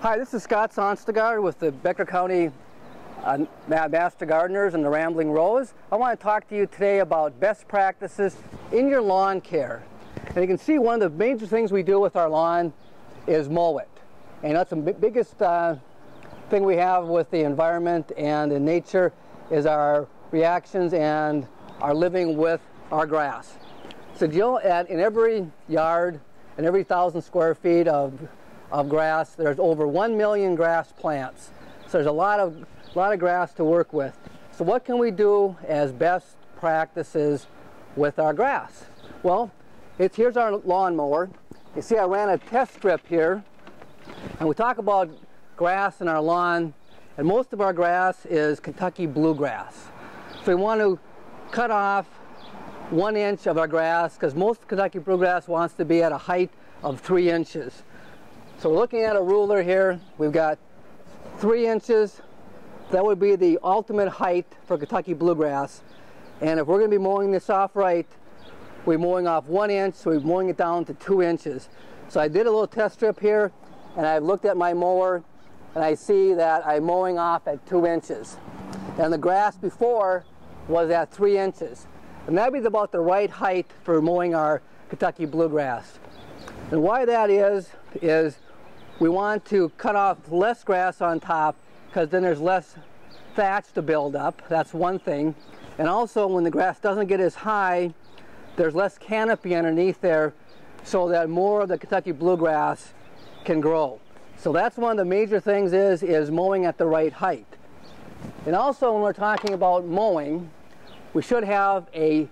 Hi, this is Scott Sonstagard with the Becker County Master Gardeners and the Rambling Rose. I want to talk to you today about best practices in your lawn care. And you can see one of the major things we do with our lawn is mow it. And that's the biggest thing we have with the environment and in nature is our reactions and our living with our grass. So in every yard and every 1,000 square feet of grass, there's over 1 million grass plants. So there's a lot of grass to work with. So what can we do as best practices with our grass? Well, here's our lawnmower. You see I ran a test strip here, and we talk about grass in our lawn, and most of our grass is Kentucky bluegrass. So we want to cut off 1 inch of our grass because most Kentucky bluegrass wants to be at a height of 3 inches. So we're looking at a ruler here. We've got 3 inches. That would be the ultimate height for Kentucky bluegrass. And if we're going to be mowing this off right, we're mowing off 1 inch, so we're mowing it down to 2 inches. So I did a little test strip here, and I've looked at my mower, and I see that I'm mowing off at 2 inches. And the grass before was at 3 inches. And that would be about the right height for mowing our Kentucky bluegrass. And why that is we want to cut off less grass on top because then there's less thatch to build up. That's one thing. And also when the grass doesn't get as high, there's less canopy underneath there so that more of the Kentucky bluegrass can grow. So that's one of the major things is mowing at the right height. And also when we're talking about mowing, we should have a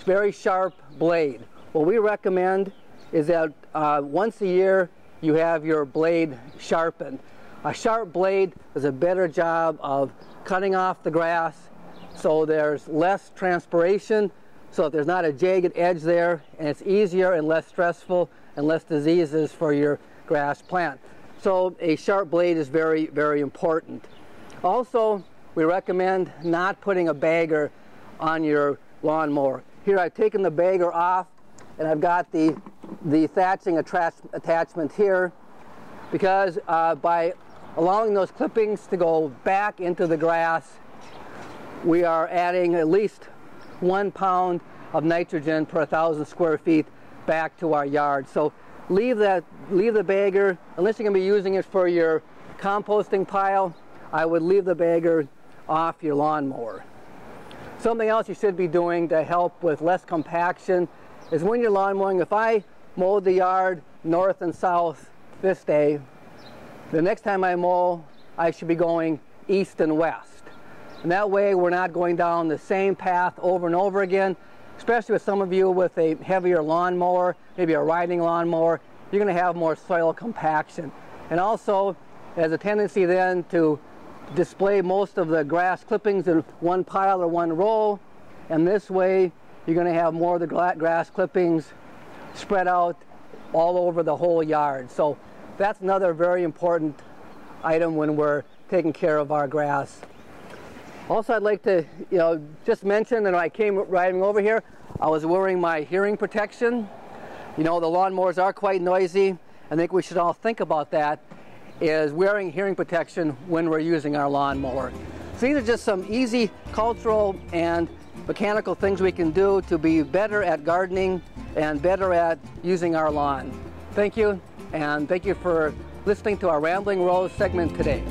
very sharp blade. What we recommend is that once a year you have your blade sharpened. A sharp blade does a better job of cutting off the grass so there's less transpiration, so that there's not a jagged edge there, and it's easier and less stressful and less diseases for your grass plant. So a sharp blade is very, very important. Also, we recommend not putting a bagger on your lawnmower. Here I've taken the bagger off, and I've got the thatching attachment here because by allowing those clippings to go back into the grass, we are adding at least 1 pound of nitrogen per 1,000 square feet back to our yard. So leave the bagger, unless you're going to be using it for your composting pile, I would leave the bagger off your lawnmower. Something else you should be doing to help with less compaction is when you're lawn mowing, if I mowed the yard north and south this day, the next time I mow, I should be going east and west. And that way we're not going down the same path over and over again, especially with some of you with a heavier lawnmower, maybe a riding lawnmower, you're going to have more soil compaction. And also, there's a tendency then to display most of the grass clippings in one pile or one row, and this way you're going to have more of the grass clippings spread out all over the whole yard. So that's another very important item when we're taking care of our grass. Also, I'd like to just mention that when I came riding over here, I was wearing my hearing protection. The lawnmowers are quite noisy. I think we should all think about that, is wearing hearing protection when we're using our lawnmower. So these are just some easy cultural and mechanical things we can do to be better at gardening and better at using our lawn. Thank you, and thank you for listening to our Rambling Rose segment today.